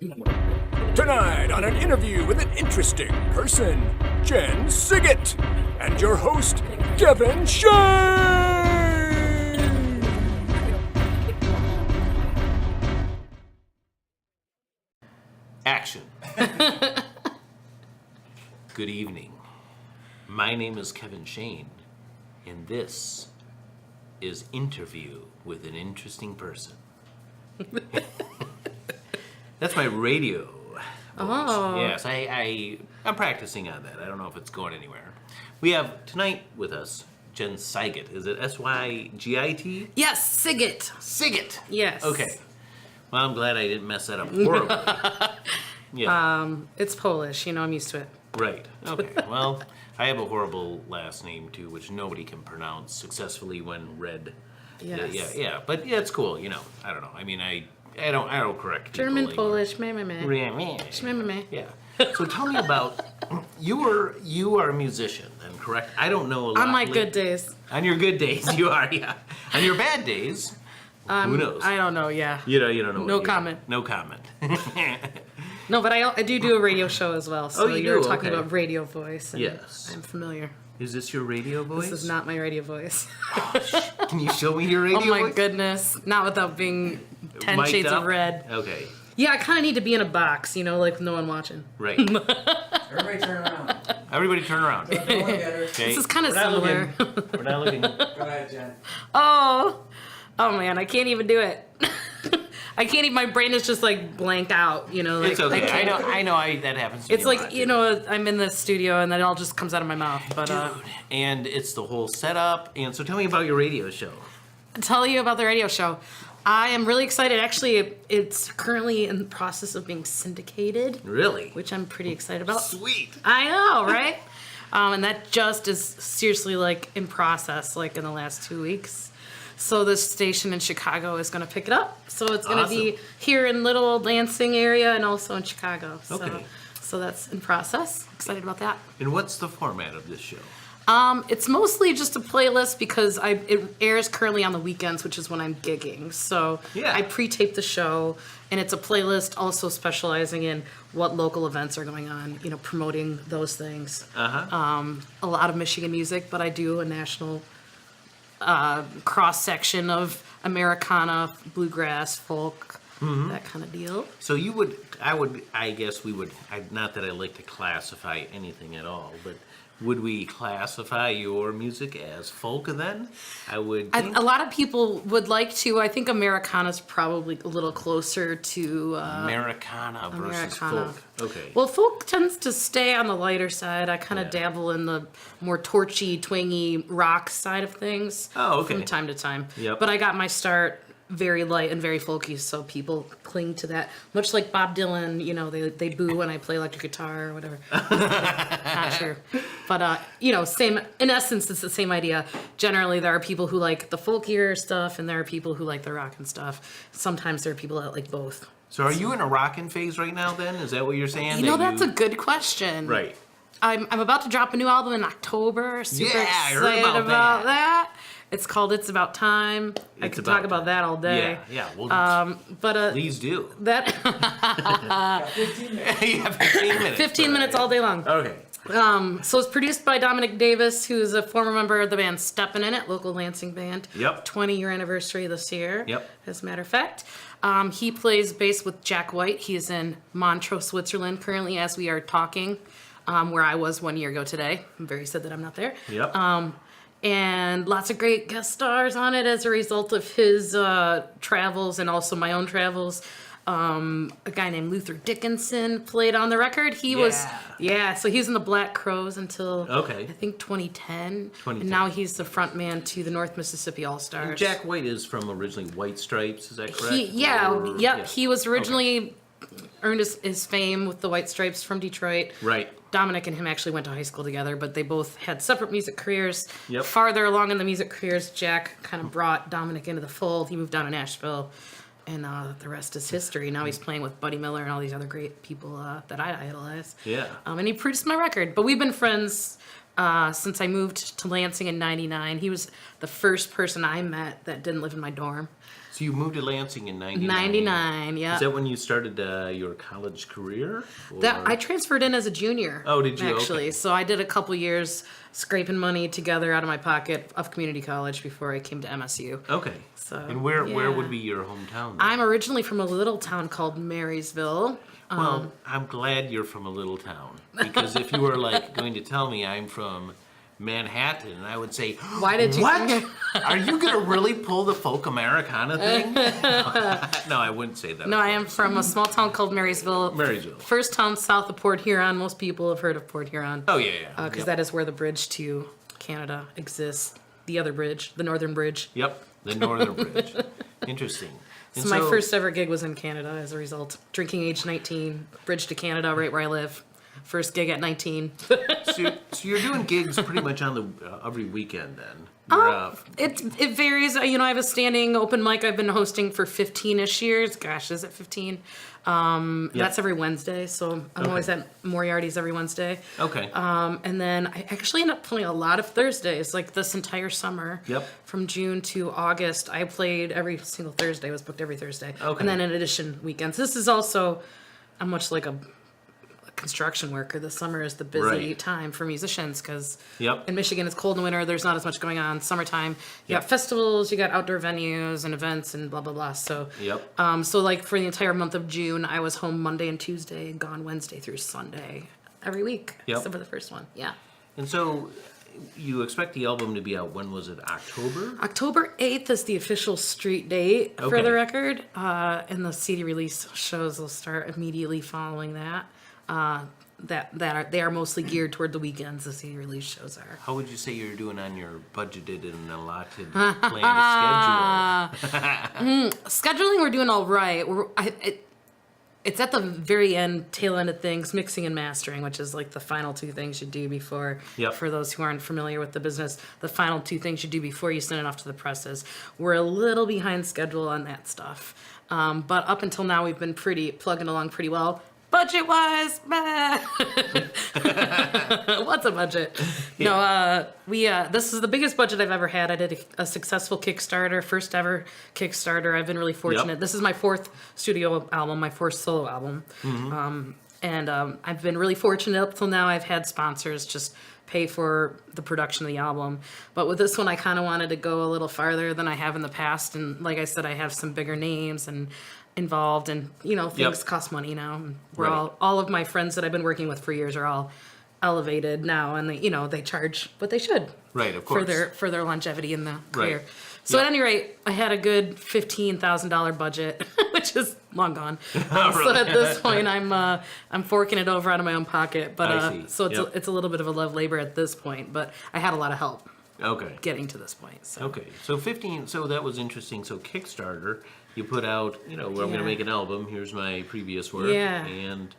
Tonight on an interview with an interesting person, Jen Sygit, and your host, Kevin Schoen. Action. Good evening. My name is Kevin Schoen, and this is Interview with an Interesting Person. That's my radio voice. Oh. Yes, I'm practicing on that. I don't know if it's going anywhere. We have tonight with us Jen Sygit. Is it S-Y-G-I-T? Yes, Sygit. Sygit. Yes. Okay. Well, I'm glad I didn't mess that up horribly. Yeah. It's Polish, I'm used to it. Right. Okay. Well, I have a horrible last name too, which nobody can pronounce successfully when read. Yes. Yeah. But yeah, it's cool. I don't know. I mean, I don't correct people German, anymore. Polish, meh. Yeah. So tell me about you are a musician, then, correct? I don't know a lot. On my good days. On your good days, you are. Yeah. On your bad days, who knows? I don't know, yeah. You don't know. No comment. No comment. No, but I do a radio show as well, so you you're do? talking Okay. about radio voice. And Yes. I'm familiar. Is this your radio voice? This is not my radio voice. Can you show me your radio Oh my voice? goodness. Not without being 10 Mic'd shades up? of red. Okay. Yeah, I kind of need to be in a box, like with no one watching. Right. Everybody turn around. Everybody turn around. No one get her. Okay. This is kind of We're not similar. looking- We're not looking. Go ahead, Jen. Oh man, I can't even do it. I can't even, my brain is just like blank out, like, It's okay. I can't- I know that happens to me It's a like, lot, too. I'm in the studio and then it all just comes out of my mouth. But Dude, and it's the whole setup. And so tell me about your radio show. tell you about the radio show. I am really excited. Actually, it's currently in the process of being syndicated, Really? which I'm pretty excited about. Sweet. I know, right? And that just is seriously like in process, like in the last 2 weeks. So this station in Chicago is going to pick it up. So it's going to be here in Little Old Lansing area and also in Chicago. Okay. So that's in process. Excited about that. And what's the format of this show? It's mostly just a playlist because it airs currently on the weekends, which is when I'm gigging. So Yeah. I pre-tape the show, and it's a playlist also specializing in what local events are going on, promoting those things. Uh-huh. A lot of Michigan music, but I do a national cross-section of Americana, bluegrass, folk, that kind of deal. So I guess we would, not that I like to classify anything at all, but would we classify your music as folk then? I would think. A lot of people would like to. I think Americana's probably a little closer to Americana versus Americana. folk. Okay. Well, folk tends to stay on the lighter side. I kind of dabble in the more torchy, twangy rock side of things. Oh, okay. From time to time. Yep. But I got my start very light and very folky, so people cling to that. Much like Bob Dylan, they boo when I play electric guitar or whatever. Not sure. But, same, in essence, it's the same idea. Generally, there are people who like the folkier stuff, and there are people who like the rock and stuff. Sometimes there are people that like both. So are you in a rockin' phase right now then? Is that what you're saying? That's a good question. Right. I'm about to drop a new album in October. Super Yeah, I heard excited about that. It's called It's About Time. I It's could About talk about Time. that all day. Yeah. Well, please do. That Got 15 minutes. You have 15 minutes. 15 minutes all day long. Okay. So it's produced by Dominic Davis, who's a former member of the band Steppin' In It, local Lansing band. Yep. 20-year anniversary this year. Yep. As a matter of fact. He plays bass with Jack White. He is in Montreux, Switzerland currently as we are talking, where I was 1 year ago today. I'm very sad that I'm not there. Yep. And lots of great guest stars on it as a result of his travels and also my own travels. A guy named Luther Dickinson played on the record. He was so he was in the Black Crowes until I think 2010. And now he's the front man to the North Mississippi All-Stars. Jack White is from originally White Stripes, is that correct? He was originally earned his fame with the White Stripes from Detroit. Right. Dominic and him actually went to high school together, but they both had separate music careers. Yep. Farther along in the music careers, Jack kind of brought Dominic into the fold. He moved down to Nashville, and the rest is history. Now he's playing with Buddy Miller and all these other great people that I idolize. Yeah. And he produced my record. But we've been friends since I moved to Lansing in '99. He was the first person I met that didn't live in my dorm. So you moved to Lansing in 99. 99, yeah. Is that when you started your college career? That or- I transferred in as a junior. Oh, did you? Actually, Okay. so I did a couple years scraping money together out of my pocket of community college before I came to MSU. Okay. So, And where yeah. would be your hometown? Then? I'm originally from a little town called Marysville. Well, I'm glad you're from a little town, because if you were like going to tell me I'm from Manhattan, I would say, Why did you? what? Are you going to really pull the folk Americana thing? No, I wouldn't say that. No, I am from a small town called Marysville. Marysville. First town south of Port Huron. Most people have heard of Port Huron. Oh, yeah. Because that is where the bridge to Canada exists. The other bridge, the Northern Bridge. Yep, the Northern Bridge. Interesting. And So my first ever gig was in Canada as a result. Drinking age 19, bridge to Canada right where I live. First gig at 19. So you're doing gigs pretty much on the every weekend then? You're, It varies. You know, I have a standing open mic I've been hosting for 15-ish years. Gosh, is it 15? That's every Wednesday, so I'm always at Moriarty's every Wednesday. Okay. And then I actually end up playing a lot of Thursdays, like this entire summer. Yep. From June to August, I played every single Thursday. Was booked every Thursday. Okay. And then in addition, weekends. This is also, I'm much like a construction worker. The summer is the busy Right. time for musicians because Yep. in Michigan it's cold in winter. There's not as much going on. Summertime, you Yep. got festivals, you got outdoor venues and events and blah blah blah. So, Yep. so like for the entire month of June, I was home Monday and Tuesday, and gone Wednesday through Sunday every week, Yep. except for the first one. Yeah. And so you expect the album to be out, when was it, October? October 8th is the official street date for Okay. the record, and the CD release shows will start immediately following that. They are mostly geared toward the weekends. The CD release shows are. How would you say you're doing on your budgeted and allotted planned schedule? Scheduling, we're doing all right. It's at the very end, tail end of things, mixing and mastering, which is like the final two things you do before, Yep. for those who aren't familiar with the business, the final two things you do before you send it off to the presses. We're a little behind schedule on that stuff. But up until now, we've been plugging along pretty well. Budget-wise, what's a budget? No, this is the biggest budget I've ever had. I did a successful Kickstarter, first ever Kickstarter. I've been really fortunate. Yep. This is my fourth studio album, my fourth solo album. And I've been really fortunate up till now. I've had sponsors just pay for the production of the album. But with this one, I kind of wanted to go a little farther than I have in the past. And like I said, I have some bigger names and involved, and things Yep. cost money now. We're Right. all of my friends that I've been working with for years are all elevated now, and they charge what they should Right, of course. for their longevity in the career. Right. So Yep. at any rate, I had a good $15,000 budget, which is long gone. So Really? at this point, I'm forking it over out of my own pocket. But I see. so Yep. it's a little bit of a love labor at this point. But I had a lot of help Okay. getting to this point. So. Okay. So 15, so that was interesting. So Kickstarter, you put out, well, I'm going to Yeah. make an album. Here's my previous work. Yeah. And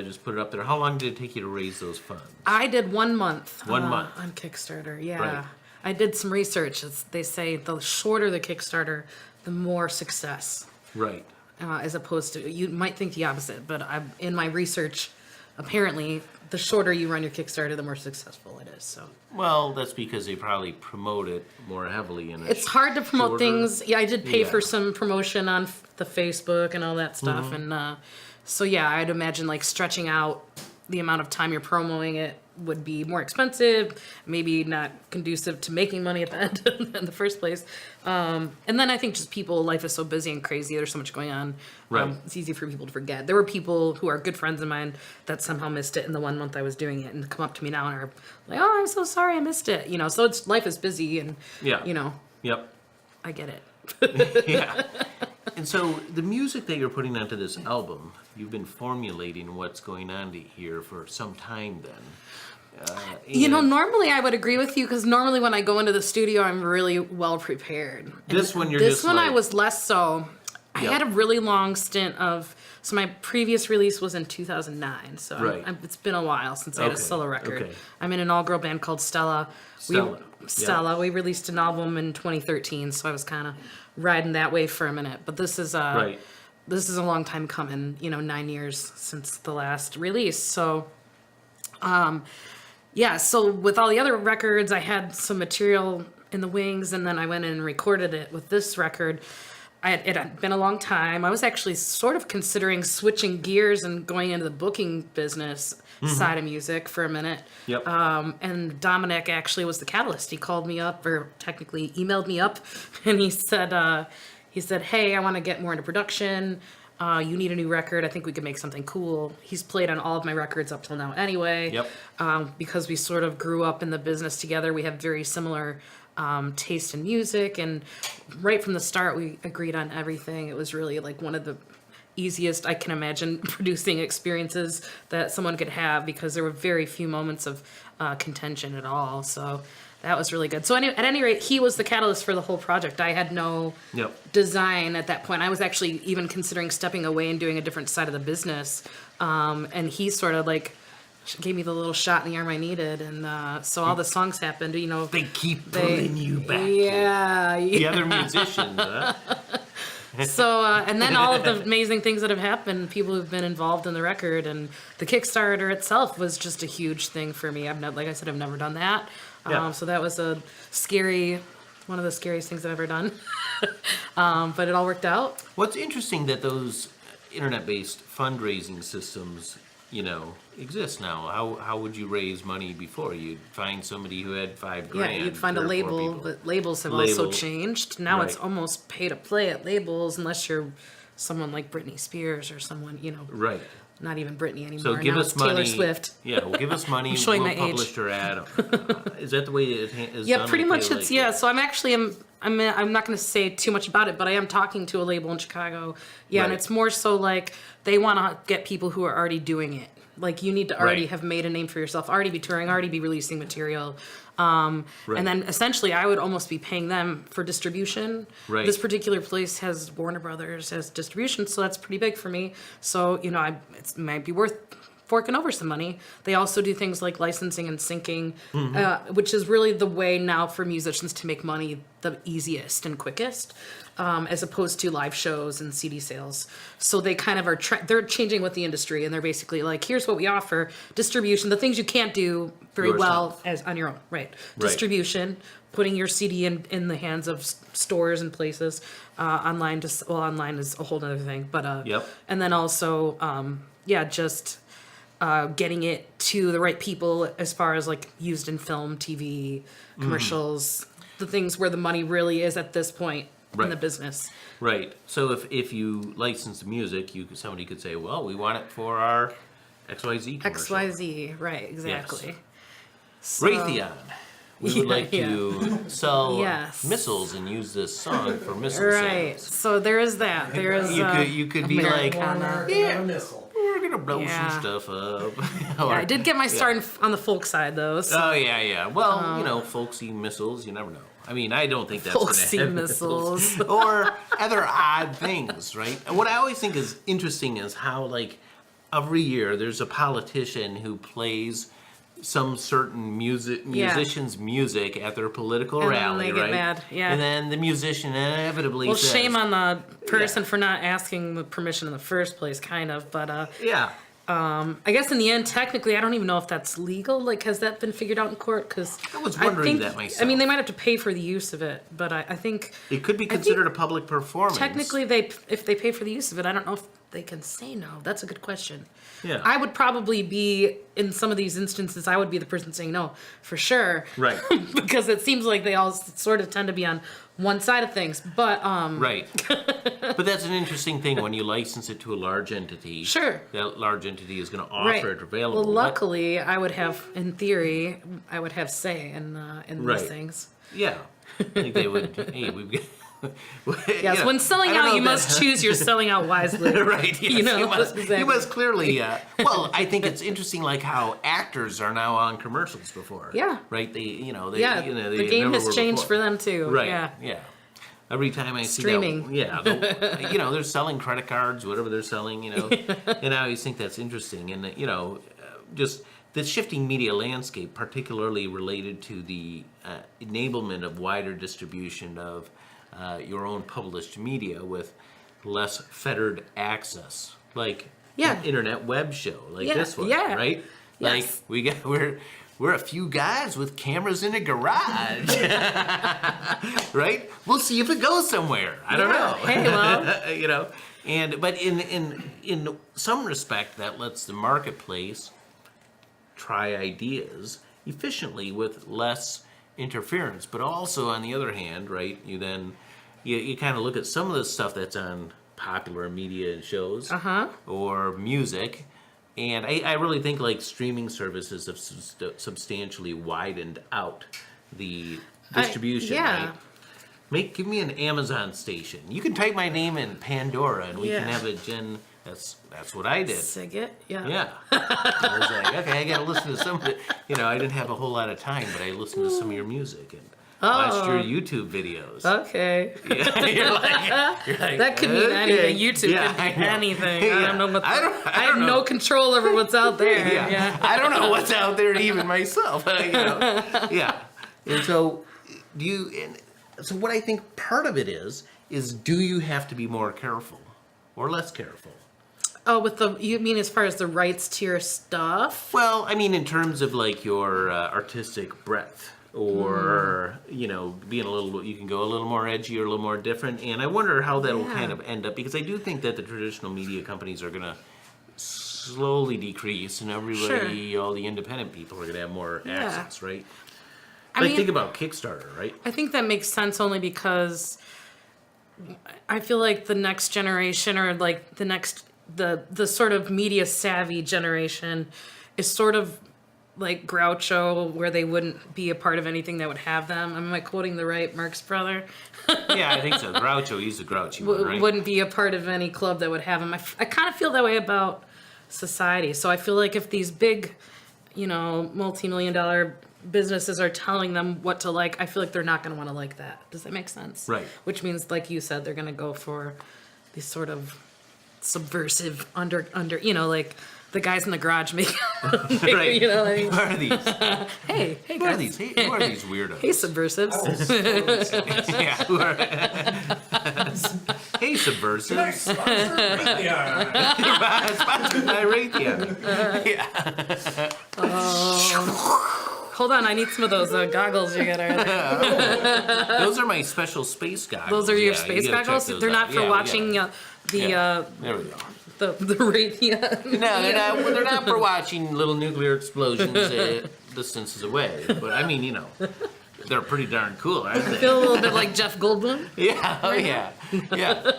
just put it up there. How long did it take you to raise those funds? I did 1 month. 1 month. On Kickstarter. Yeah. Right. I did some research. They say the shorter the Kickstarter, the more success. Right. As opposed to, you might think the opposite, but in my research, apparently, the shorter you run your Kickstarter, the more successful it is. So Well, that's because they probably promote it more heavily in it's hard to promote shorter- things. Yeah, I did pay for Yeah. some promotion on the Facebook and all that stuff, Mm-hmm. and so yeah, I'd imagine like stretching out the amount of time you're promoting it would be more expensive, maybe not conducive to making money at the end in the first place. And then I think just life is so busy and crazy. There's so much going on. Right. It's easy for people to forget. There were people who are good friends of mine that somehow missed it in the 1 month I was doing it and come up to me now and are like, "Oh, I'm so sorry I missed it." So life is busy and, Yeah. Yep. I get it. Yeah. And so the music that you're putting onto this album, you've been formulating what's going on here for some time then. And Normally I would agree with you because normally when I go into the studio, I'm really well prepared. This one you're This just one I like- was less so. I Yep. had a really long stint so my previous release was in 2009. So Right. it's been a while since I had a Okay, solo record. okay. I'm in an all-girl band called Stella. Stella, We released an album in 2013, so I was kind of riding that wave for a minute. But this is Right. this is a long time coming. 9 years since the last release. So. Yeah, so with all the other records, I had some material in the wings, and then I went in and recorded it with this record. it had been a long time. I was actually sort of considering switching gears and going into the booking business side of music for a minute. Yep. And Dominic actually was the catalyst. He called me up, or technically emailed me up, and he said, "Hey, I want to get more into production. You need a new record. I think we could make something cool." He's played on all of my records up till now anyway. Yep. Because we sort of grew up in the business together. We have very similar taste in music, and right from the start we agreed on everything. It was really like one of the easiest I can imagine producing experiences that someone could have, because there were very few moments of contention at all. So that was really good. So at any rate, he was the catalyst for the whole project. I had no design at that point. I was actually even considering stepping away and doing a different side of the business. And he sort of like gave me the little shot in the arm I needed. And so all the songs happened, you know. They keep pulling you back. Yeah. The other musicians, huh? So, and then all of the amazing things that have happened, people who've been involved in the record, and the Kickstarter itself was just a huge thing for me. Like I said, I've never done that. Yeah. So that was one of the scariest things I've ever done. But it all worked out. What's interesting that those internet-based fundraising systems, you know, exist now. How would you raise money before? You'd find somebody who had $5,000. Yeah, you'd find a 3 or 4 label, people. but labels have also Label. changed. Now it's Right. almost pay to play at labels, unless you're someone like Britney Spears or someone, you know, Right. not even Britney anymore. So give now us it's Taylor money. Swift. Yeah, well, give us money. I'm showing we'll my age. publish your ad. Is that the way it is Yeah, done? pretty I much feel it's like? yeah. So I'm not going to say too much about it, but I am talking to a label in Chicago. Yeah, and Right. it's more so like they want to get people who are already doing it. Like you need to already Right. have made a name for yourself, already be touring, already be releasing material. And then essentially I would almost be paying them for distribution. Right. This particular place has Warner Brothers has distribution, so that's pretty big for me. So, you know, it might be worth forking over some money. They also do things like licensing and syncing, which is really the way now for musicians to make money the easiest and quickest, as opposed to live shows and CD sales. So they kind of are, they're changing with the industry, and they're basically like, here's what we offer: distribution, the things you can't do very well Yourself. as on your own, right? Distribution, putting your CD in the hands of stores and places, online. Online is a whole other thing, but Yep. and then also, just getting it to the right people as far as like used in film, TV, commercials, the things where the money really is at this point in the business. Right. So if you license the music, somebody could say, well, we want it for our XYZ commercial. XYZ, right, exactly. So- Raytheon. We would like to sell Yes. missiles and use this song for missile Right. sales. So there is that. There is You could be like, Americana. yeah, A missile. we're gonna blow Yeah. some stuff up. Yeah, I did get my start on the folk side though. So Oh yeah. Well, you know, folksy missiles. You never know. I mean, I don't think that's folksy gonna happen. missiles. Or other odd things, right? And what I always think is interesting is how, like, every year there's a politician who plays some certain musician's music at their political And then rally, they get right? mad, yeah. And then the musician inevitably Well, says, shame on the person Yeah. for not asking the permission in the first place, kind of. But yeah. I guess in the end, technically, I don't even know if that's legal. Like, has that been figured out in court? Because I was wondering that myself. I mean, they might have to pay for the use of it, but I think It could be considered a public performance. technically, if they pay for the use of it, I don't know if they can say no. That's a good question. Yeah. I would probably be, in some of these instances, I would be the person saying no, for sure. Right. Because it seems like they all sort of tend to be on one side of things. But, Right. But that's an interesting thing when you license it to a large entity. Sure. That large entity is going to offer right. it available. Well, luckily, I would have, in theory, I would have say in Right. these things. Yeah. I think they would. Hey, we've got. Yes, when selling I don't out, know you if must that- choose your selling out wisely. Right. Yes, You know, you must. exactly. You must clearly. Well, I think it's interesting, like how actors are now on commercials before. Yeah. Right. They. Yeah, They the game never has were changed before. for them too. Right. Yeah. Yeah. Every time I see Streaming. that, yeah, they're selling credit cards, whatever they're selling, and I always think that's interesting, and just the shifting media landscape, particularly related to the enablement of wider distribution of your own published media with less fettered access, like Yeah. an internet web show like Yeah, this one, yeah. right? Yes. Like we're we're a few guys with cameras in a garage, right? We'll see if it goes somewhere. I don't know. Hey, well. You know, but in some respect, that lets the marketplace try ideas efficiently with less interference. But also, on the other hand, right, you kind of look at some of the stuff that's on popular media and shows or music, and I really think like streaming services have substantially widened out the distribution. Right? Give me an Amazon station. You can type my name in Pandora, and we can have a Jen. That's what I did. Sygit, yeah. Yeah. I was like, okay, I got to listen to some of it. You know, I didn't have a whole lot of time, but I listened to some of your music and watched your YouTube videos. Okay. Yeah, you're like, That could mean anything. YouTube could mean anything. I don't know what. I have no control over what's out there. Yeah. I don't know what's out there even myself. You know. Yeah. And so, so what I think part of it is do you have to be more careful or less careful? Oh, you mean as far as the rights to your stuff? Well, I mean in terms of like your artistic breadth, or you know, you can go a little more edgy or a little more different, and I wonder how that'll kind of end up, because I do think that the traditional media companies are going to slowly decrease, and everybody, all the independent people, are going to have more access, right? I mean, think about Kickstarter, right? I think that makes sense only because I feel like the next generation, or like the sort of media savvy generation, is sort of like Groucho, where they wouldn't be a part of anything that would have them. Am I quoting the right Marx brother? Yeah, I think so. Groucho, he's a grouchy one, right? Wouldn't be a part of any club that would have him. I kind of feel that way about society. So I feel like if these big, you know, multi-million-dollar businesses are telling them what to like, I feel like they're not going to want to like that. Does that make sense? Right. Which means, like you said, they're going to go for these sort of subversive under you know, like the guys in the garage make right. You know, like, who are these? hey Who guys. are these? Who are these weirdos? Hey, subversives. Yeah, who are? Hey, subversives. Sponsored by Raytheon. Yeah. Hold on, I need some of those goggles you got over there. Those are my special space goggles. Those are your Yeah, space you gotta check goggles? those They're out. not for Yeah, watching there we go. the Raytheon. No, they're not for watching little nuclear explosions distances away. But I mean, you know, they're pretty darn cool, aren't they? I feel a little bit like Jeff Goldblum. Yeah, oh yeah, yeah.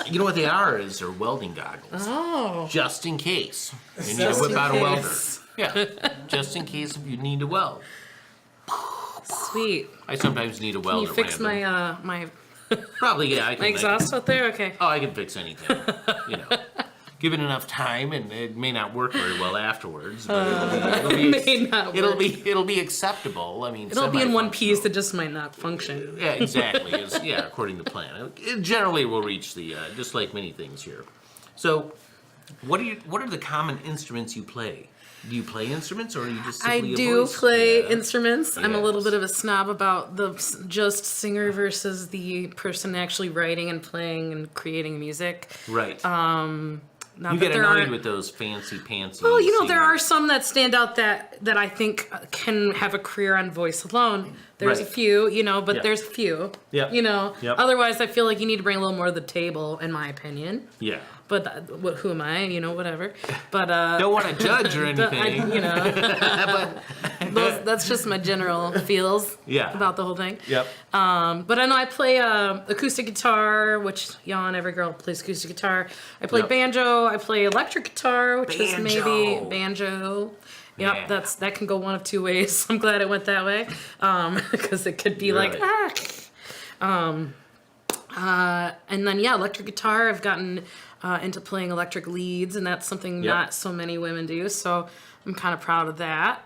You know what they are? Is they're welding goggles. Oh. Just in case you need to Just whip in out a welder. case. Yeah, just in case you need to weld. Sweet. I sometimes need a Can welder. you fix random. my Probably, yeah. I can. my exhaust out there? Okay. Oh, I can fix anything. You know, given enough time, and it may not work very well afterwards. But it'll be acceptable. I mean, It'll be in one semi-functional. piece that just might not function. Yeah, exactly. According to plan. It generally will reach the just like many things here. So, what are the common instruments you play? Do you play instruments, or are you just I simply a do voice? play Yeah. instruments. I'm a little Yes. bit of a snob about the just singer versus the person actually writing and playing and creating music. Right. Not You that get there annoyed aren't- with those fancy pantsy. Well, you know, there are singers. some that stand out that I think can have a career on voice alone. There's Right. a few, you know, but Yeah. there's a few. Yep. You know, Yep. otherwise I feel like you need to bring a little more to the table, in my opinion. Yeah. But who am I? You know, whatever. But Don't want to judge or but anything. you know, that's just my general feels Yeah. about the whole thing. Yep. But I know I play acoustic guitar, which every girl plays acoustic guitar. I play Yep. banjo. I play electric guitar, which is maybe Banjo. banjo. Yep, Yeah. that can go one of two ways. I'm glad it went that way, because it could be like Really? and then electric guitar. I've gotten into playing electric leads, and that's something Yep. not so many women do. So I'm kind of proud of that.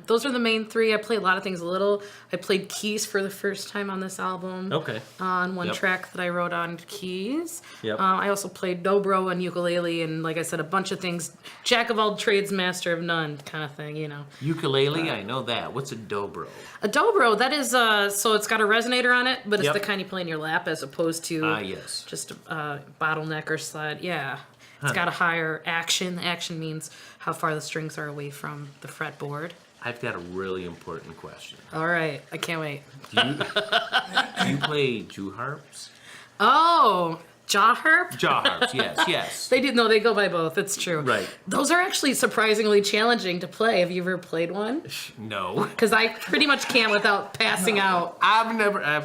Those are the main three. I play a lot of things a little. I played keys for the first time on this album. Okay. On one Yep. track that I wrote on keys. Yep. I also played dobro and ukulele, and like I said, a bunch of things. Jack of all trades, master of none, kind of thing. You know. Ukulele, I know that. What's a dobro? A dobro, that is so it's got a resonator on it, but it's Yep. the kind you play in your lap as opposed to Yes. just a bottleneck or slide. Yeah. It's got a higher action. Action means how far the strings are away from the fretboard. I've got a really important question. All right, I can't wait. Do you play Jew harps? Oh, jaw harp? Jaw harps, yes. They do. No, they go by both. It's true. Right. Those are actually surprisingly challenging to play. Have you ever played one? No. Because I pretty much can't without passing out. I've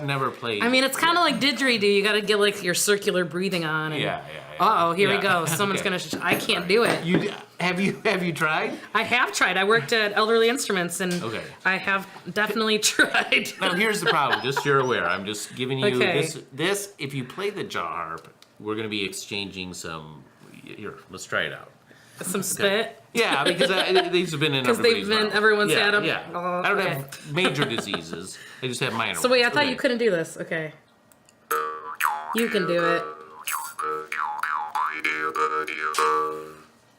never played. I mean, it's kind of like didgeridoo. You got to get like your circular breathing on. And, Yeah. Uh-oh, here we Yeah. go. Someone's Okay. gonna. I can't do it. Have you tried? I have tried. I worked at Elderly Instruments, and Okay. I have definitely tried. Now here's the problem. Just so you're aware, I'm just giving you Okay. this. If you play the jaw harp, we're going to be exchanging some. Here, let's try it out. Some spit. Yeah, because these have been in Because everybody's they've been, mouth. everyone's Yeah, had them. Yeah. Oh, I don't okay. have major diseases. I just have minor. So wait, I ones. thought Okay. you couldn't do this. Okay. You can do it.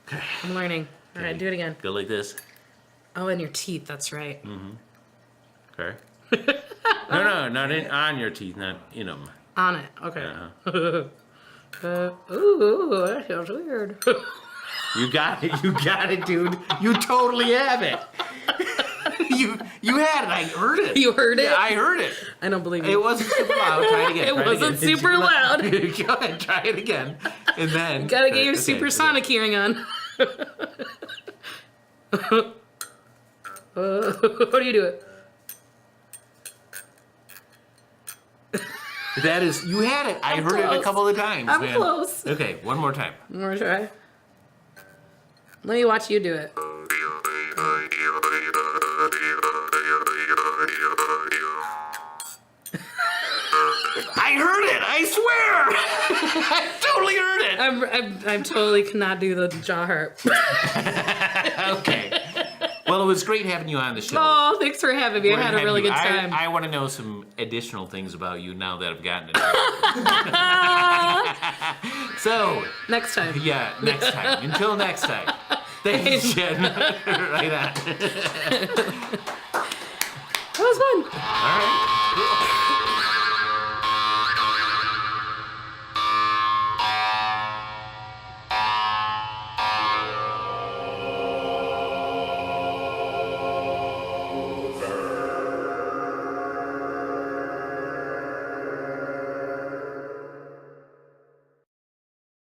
Okay. I'm learning. All right, do it again. Go like this. Oh, and your teeth. That's right. Okay. No, not on your teeth, not in them. On it. Okay. Uh-huh. Ooh, that feels weird. You got it, dude. You totally have it. You had it. I heard it. You heard it? Yeah, I heard it. I don't believe It you. wasn't super loud. Try it again. It Try wasn't again. super loud. Go ahead. Try it again. And then. Gotta get your Okay, supersonic hearing on. How do you do it? That is. You had it. I I'm heard it a close. couple of times, I'm man. close. Okay, one more time. One more try. Let me watch you do it. I heard it. I swear. I totally heard it. I totally cannot do the jaw harp. Okay. Well, it was great having you on the show. Oh, thanks for having me. I had a really good time. I want to know some additional things about you now that I've gotten to know. So, Next time. yeah, next time. Until next time. Thanks, Jen. Right on. That was fun. All right. Cool.